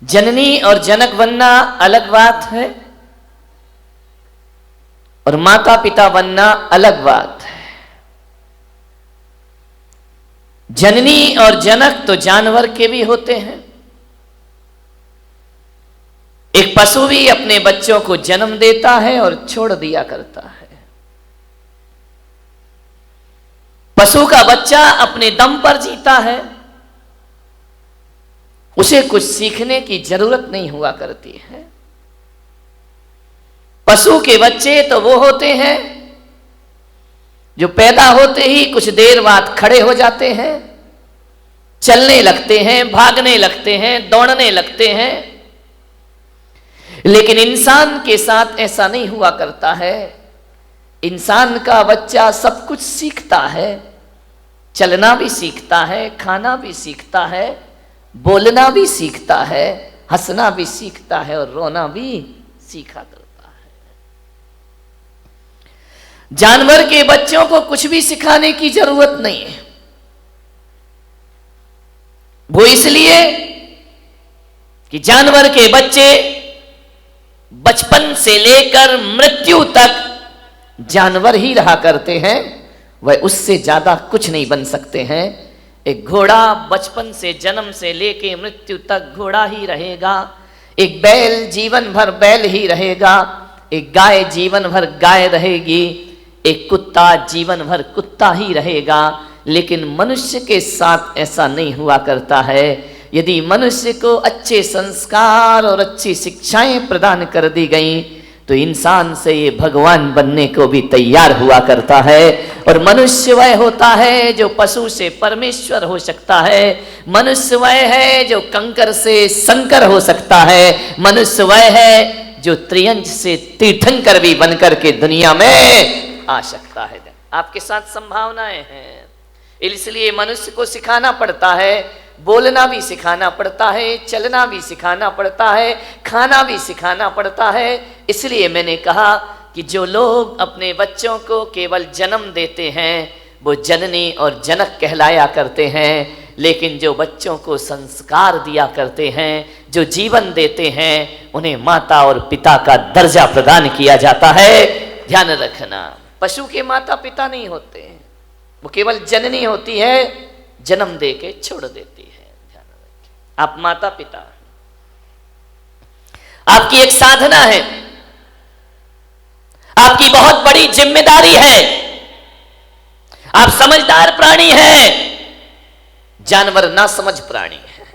जननी और जनक बनना अलग बात है और माता पिता बनना अलग बात है। जननी और जनक तो जानवर के भी होते हैं। एक पशु भी अपने बच्चों को जन्म देता है और छोड़ दिया करता है। पशु का बच्चा अपने दम पर जीता है, उसे कुछ सीखने की जरूरत नहीं हुआ करती है। पशु के बच्चे तो वो होते हैं जो पैदा होते ही कुछ देर बाद खड़े हो जाते हैं, चलने लगते हैं, भागने लगते हैं, दौड़ने लगते हैं। लेकिन इंसान के साथ ऐसा नहीं हुआ करता है। इंसान का बच्चा सब कुछ सीखता है, चलना भी सीखता है, खाना भी सीखता है, बोलना भी सीखता है, हंसना भी सीखता है और रोना भी सीखा करता है। जानवर के बच्चों को कुछ भी सिखाने की जरूरत नहीं है। वो इसलिए कि जानवर के बच्चे बचपन से लेकर मृत्यु तक जानवर ही रहा करते हैं, वह उससे ज्यादा कुछ नहीं बन सकते हैं। एक घोड़ा बचपन से जन्म से लेकर मृत्यु तक घोड़ा ही रहेगा, एक बैल जीवन भर बैल ही रहेगा, एक गाय जीवन भर गाय रहेगी, एक कुत्ता जीवन भर कुत्ता ही रहेगा। लेकिन मनुष्य के साथ ऐसा नहीं हुआ करता है। यदि मनुष्य को अच्छे संस्कार और अच्छी शिक्षाएं प्रदान कर दी गई तो इंसान से ये भगवान बनने को भी तैयार हुआ करता है। और मनुष्य वह होता है जो पशु से परमेश्वर हो सकता है। मनुष्य वह है जो कंकर से शंकर हो सकता है। मनुष्य वह है जो त्रियंज से तीर्थंकर भी बनकर के दुनिया में आ सकता है। आपके साथ संभावनाएं हैं, इसलिए मनुष्य को सिखाना पड़ता है, बोलना भी सिखाना पड़ता है, चलना भी सिखाना पड़ता है, खाना भी सिखाना पड़ता है। इसलिए मैंने कहा कि जो लोग अपने बच्चों को केवल जन्म देते हैं वो जननी और जनक कहलाया करते हैं। लेकिन जो बच्चों को संस्कार दिया करते हैं, जो जीवन देते हैं, उन्हें माता और पिता का दर्जा प्रदान किया जाता है। ध्यान रखना, पशु के माता पिता नहीं होते हैं, वो केवल जननी होती है, जन्म दे के छोड़ देती है। ध्यान रखें, आप माता पिता, आपकी एक साधना है, आपकी बहुत बड़ी जिम्मेदारी है। आप समझदार प्राणी हैं, जानवर ना समझ प्राणी है।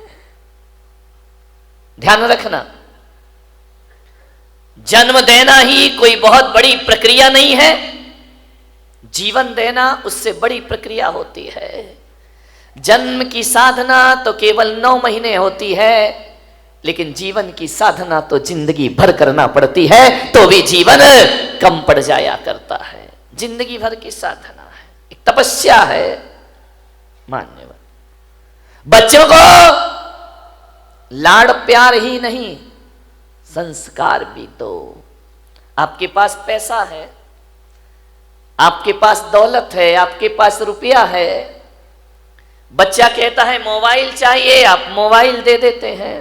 ध्यान रखना, जन्म देना ही कोई बहुत बड़ी प्रक्रिया नहीं है, जीवन देना उससे बड़ी प्रक्रिया होती है। जन्म की साधना तो केवल 9 महीने होती है, लेकिन जीवन की साधना तो जिंदगी भर करना पड़ती है, तो भी जीवन कम पड़ जाया करता है। जिंदगी भर की साधना है, एक तपस्या है। मान्यवर, बच्चों को लाड़ प्यार ही नहीं, संस्कार भी दो। आपके पास पैसा है, आपके पास दौलत है, आपके पास रुपया है, बच्चा कहता है मोबाइल चाहिए, आप मोबाइल दे देते हैं।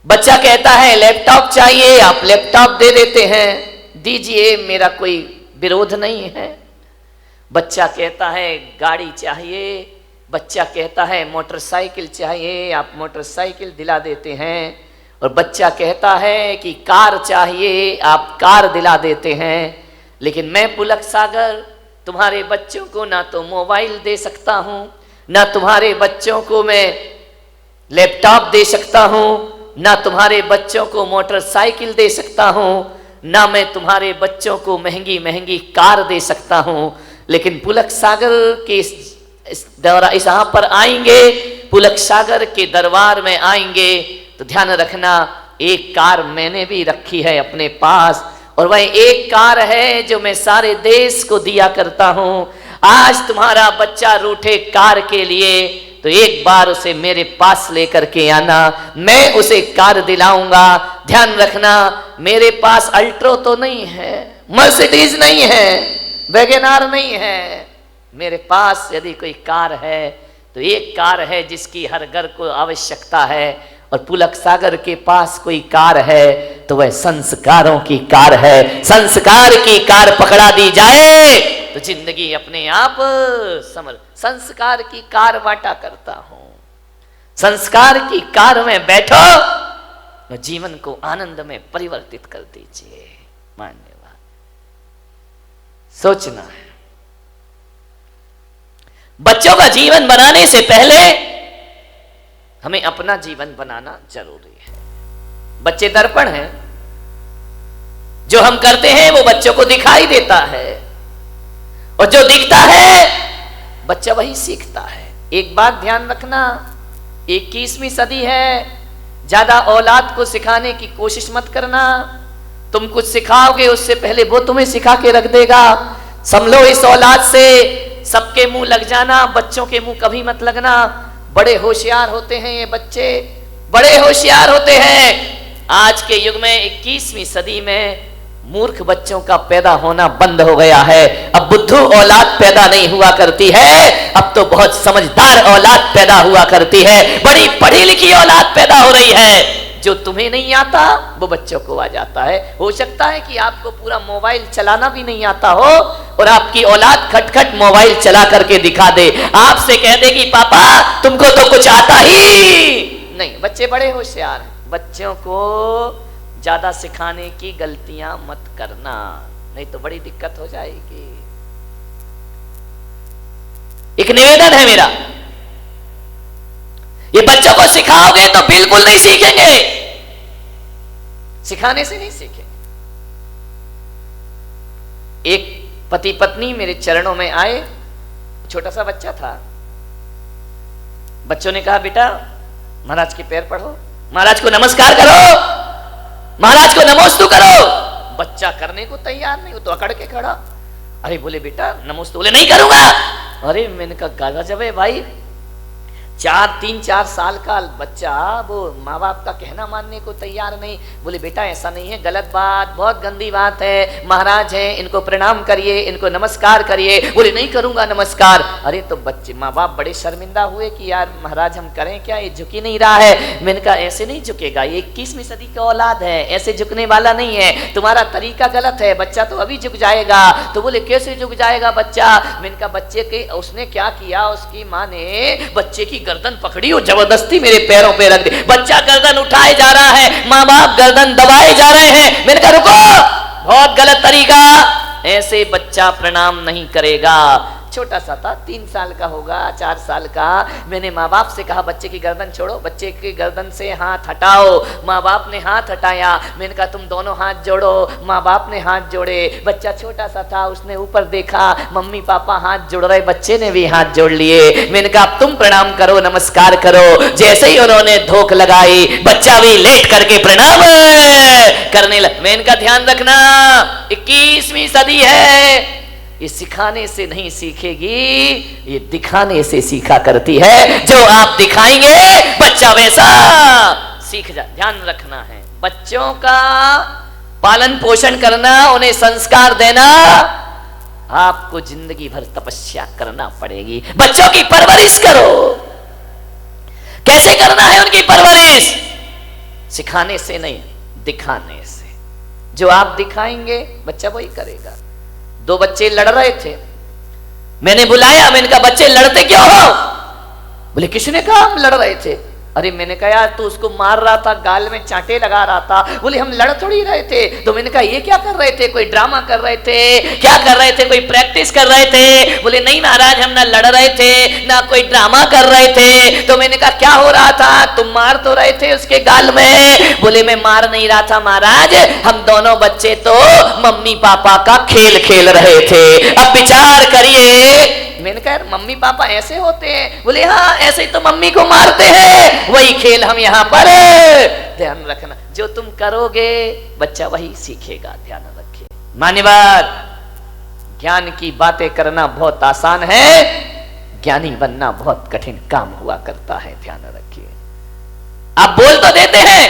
बच्चा कहता है लैपटॉप चाहिए, आप लैपटॉप दे देते हैं। दीजिए, मेरा कोई विरोध नहीं है। बच्चा कहता है गाड़ी चाहिए, बच्चा कहता है मोटरसाइकिल चाहिए, आप मोटरसाइकिल दिला देते हैं। और बच्चा कहता है कि कार चाहिए, आप कार दिला देते हैं। लेकिन मैं पुलक सागर तुम्हारे बच्चों को ना तो मोबाइल दे सकता हूं, ना तुम्हारे बच्चों को मैं लैपटॉप दे सकता हूं, ना तुम्हारे बच्चों को मोटरसाइकिल दे सकता हूं, ना मैं तुम्हारे बच्चों को महंगी महंगी कार दे सकता हूं। लेकिन पुलक सागर के इस यहाँ पर आएंगे, पुलक सागर के दरबार में आएंगे तो ध्यान रखना, एक कार मैंने भी रखी है अपने पास, और वह एक कार है जो मैं सारे देश को दिया करता हूं। आज तुम्हारा बच्चा रूठे कार के लिए तो एक बार उसे मेरे पास लेकर के आना, मैं उसे कार दिलाऊंगा। ध्यान रखना, मेरे पास अल्ट्रो तो नहीं है, मर्सिडीज नहीं है, वैगनार नहीं है। मेरे पास यदि कोई कार है तो एक कार है जिसकी हर घर को आवश्यकता है, और पुलक सागर के पास कोई कार है तो वह संस्कारों की कार है। संस्कार की कार पकड़ा दी जाए तो जिंदगी अपने आप समझ। संस्कार की कार बांटा करता हूं, संस्कार की कार में बैठो तो जीवन को आनंद में परिवर्तित कर दीजिए। मान्यवाद सोचना है। बच्चों का जीवन बनाने से पहले हमें अपना जीवन बनाना जरूरी है। बच्चे दर्पण हैं, जो हम करते हैं वो बच्चों को दिखाई देता है, और जो दिखता है बच्चा वही सीखता है। एक बात ध्यान रखना, 21वीं सदी है, ज्यादा औलाद को सिखाने की कोशिश मत करना। तुम कुछ सिखाओगे उससे पहले वो तुम्हें सिखा के रख देगा। संभलो इस औलाद से, सबके मुंह लग जाना, बच्चों के मुंह कभी मत लगना। बड़े होशियार होते हैं ये बच्चे, बड़े होशियार होते हैं। आज के युग में 21वीं सदी में मूर्ख बच्चों का पैदा होना बंद हो गया है। अब बुद्धू औलाद पैदा नहीं हुआ करती है, अब तो बहुत समझदार औलाद पैदा हुआ करती है। बड़ी पढ़ी लिखी औलाद पैदा हो रही है। जो तुम्हें नहीं आता वो बच्चों को आ जाता है। हो सकता है कि आपको पूरा मोबाइल चलाना भी नहीं आता हो और आपकी औलाद खटखट मोबाइल चला करके दिखा दे, आपसे कह दे कि पापा तुमको तो कुछ आता ही नहीं। बच्चे बड़े होशियार हैं। बच्चों को ज्यादा सिखाने की गलतियां मत करना, नहीं तो बड़ी दिक्कत हो जाएगी। एक निवेदन है मेरा, ये बच्चों को सिखाओगे तो बिल्कुल नहीं सीखेंगे, सिखाने से नहीं सीखेंगे। एक पति पत्नी मेरे चरणों में आए, छोटा सा बच्चा था। बच्चों ने कहा बेटा महाराज के पैर पढ़ो, महाराज को नमस्कार करो, महाराज को नमोस्तु करो। बच्चा करने को तैयार नहीं, वो तो अकड़ के खड़ा। अरे बोले बेटा नमोस्तु, बोले नहीं करूंगा। अरे मैंने कहा गजब है भाई, 3-4 साल का बच्चा वो माँ बाप का कहना मानने को तैयार नहीं। बोले बेटा ऐसा नहीं है, गलत बात, बहुत गंदी बात है, महाराज हैं इनको प्रणाम करिए, इनको नमस्कार करिए। बोले नहीं करूंगा नमस्कार। अरे तो बच्चे माँ बाप बड़े शर्मिंदा हुए कि यार महाराज हम करें क्या, ये झुक ही नहीं रहा है। मैंने कहा ऐसे नहीं झुकेगा, ये 21वीं सदी का औलाद है, ऐसे झुकने वाला नहीं है, तुम्हारा तरीका गलत है, बच्चा तो अभी झुक जाएगा। तो बोले कैसे झुक जाएगा बच्चा। मैंने कहा बच्चे के उसने क्या किया, उसकी माँ ने बच्चे की गर्दन पकड़ी और जबरदस्ती मेरे पैरों पे रख दी। बच्चा गर्दन उठाए जा रहा है, माँ बाप गर्दन दबाए जा रहे हैं। मैंने कहा रुको, बहुत गलत तरीका, ऐसे बच्चा प्रणाम नहीं करेगा। छोटा सा था, 3 साल का होगा, 4 साल का। मैंने माँ बाप से कहा बच्चे की गर्दन छोड़ो, बच्चे की गर्दन से हाथ हटाओ। माँ बाप ने हाथ हटाया। मैंने कहा तुम दोनों हाथ जोड़ो। माँ बाप ने हाथ जोड़े। बच्चा छोटा सा था, उसने ऊपर देखा, मम्मी पापा हाथ जोड़ रहे, बच्चे ने भी हाथ जोड़ लिए। मैंने कहा अब तुम प्रणाम करो, नमस्कार करो। जैसे ही उन्होंने धोख लगाई, बच्चा भी लेट करके प्रणाम करने लगा। मैंने कहा ध्यान रखना 21वीं सदी है, ये सिखाने से नहीं सीखेगी, ये दिखाने से सीखा करती है। जो आप दिखाएंगे बच्चा वैसा सीख जा। ध्यान रखना है, बच्चों का पालन पोषण करना, उन्हें संस्कार देना, आपको जिंदगी भर तपस्या करना पड़ेगी। बच्चों की परवरिश करो। कैसे करना है उनकी परवरिश? सिखाने से नहीं, दिखाने से। जो आप दिखाएंगे बच्चा वही करेगा। 2 बच्चे लड़ रहे थे, मैंने बुलाया, मैंने कहा बच्चे लड़ते क्यों हो? बोले किसने कहा हम लड़ रहे थे। अरे मैंने कहा यार तू उसको मार रहा था, गाल में चांटे लगा रहा था। बोले हम लड़ थोड़ी रहे थे। तो मैंने कहा ये क्या कर रहे थे, कोई ड्रामा कर रहे थे, क्या कर रहे थे, कोई प्रैक्टिस कर रहे थे? बोले नहीं महाराज हम ना लड़ रहे थे ना कोई ड्रामा कर रहे थे। तो मैंने कहा क्या हो रहा था, तुम मार तो रहे थे उसके गाल में। बोले मैं मार नहीं रहा था महाराज, हम दोनों बच्चे तो मम्मी पापा का खेल खेल रहे थे। अब विचार करिए। मैंने कहा मम्मी पापा ऐसे होते हैं? बोले हाँ ऐसे ही तो मम्मी को मारते हैं, वही खेल हम यहाँ पर। ध्यान रखना, जो तुम करोगे बच्चा वही सीखेगा। ध्यान रखिए। मान्यवर, ज्ञान की बातें करना बहुत आसान है, ज्ञानी बनना बहुत कठिन काम हुआ करता है। ध्यान रखिए। आप बोल तो देते हैं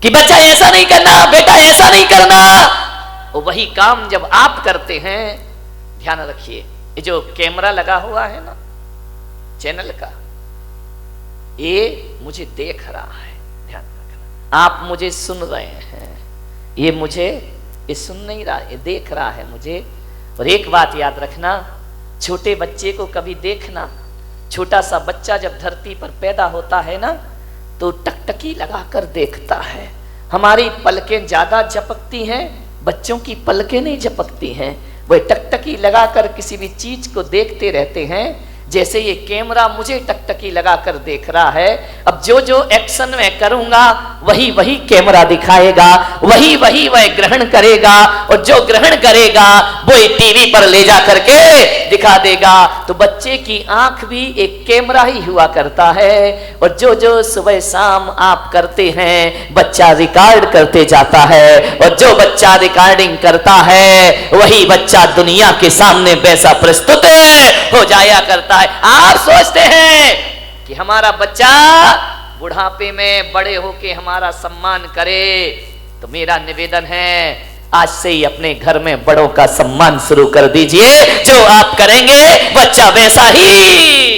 कि बच्चा ऐसा नहीं करना, बेटा ऐसा नहीं करना, वही काम जब आप करते हैं, ध्यान रखिए, ये जो कैमरा लगा हुआ है ना चैनल का, ये मुझे देख रहा है, ध्यान रखना। आप मुझे सुन रहे हैं, ये सुन नहीं रहा, ये देख रहा है मुझे। और एक बात याद रखना, छोटे बच्चे को कभी देखना, छोटा सा बच्चा जब धरती पर पैदा होता है ना, तो टकटकी लगाकर देखता है। हमारी पलकें ज्यादा झपकती हैं, बच्चों की पलकें नहीं झपकती हैं। वह टकटकी लगाकर किसी भी चीज को देखते रहते हैं। जैसे ये कैमरा मुझे टकटकी लगाकर देख रहा है, अब जो जो एक्शन मैं करूंगा वही वही कैमरा दिखाएगा, वही वही वह ग्रहण करेगा, और जो ग्रहण करेगा वो टीवी पर ले जा करके दिखा देगा। तो बच्चे की आंख भी एक कैमरा ही हुआ करता है, और जो जो सुबह शाम आप करते हैं बच्चा रिकॉर्ड करते जाता है, और जो बच्चा रिकॉर्डिंग करता है वही बच्चा दुनिया के सामने वैसा प्रस्तुत हो जाया करता है। आप सोचते हैं कि हमारा बच्चा बुढ़ापे में बड़े होके हमारा सम्मान करे, तो मेरा निवेदन है आज से ही अपने घर में बड़ों का सम्मान शुरू कर दीजिए। जो आप करेंगे बच्चा वैसा ही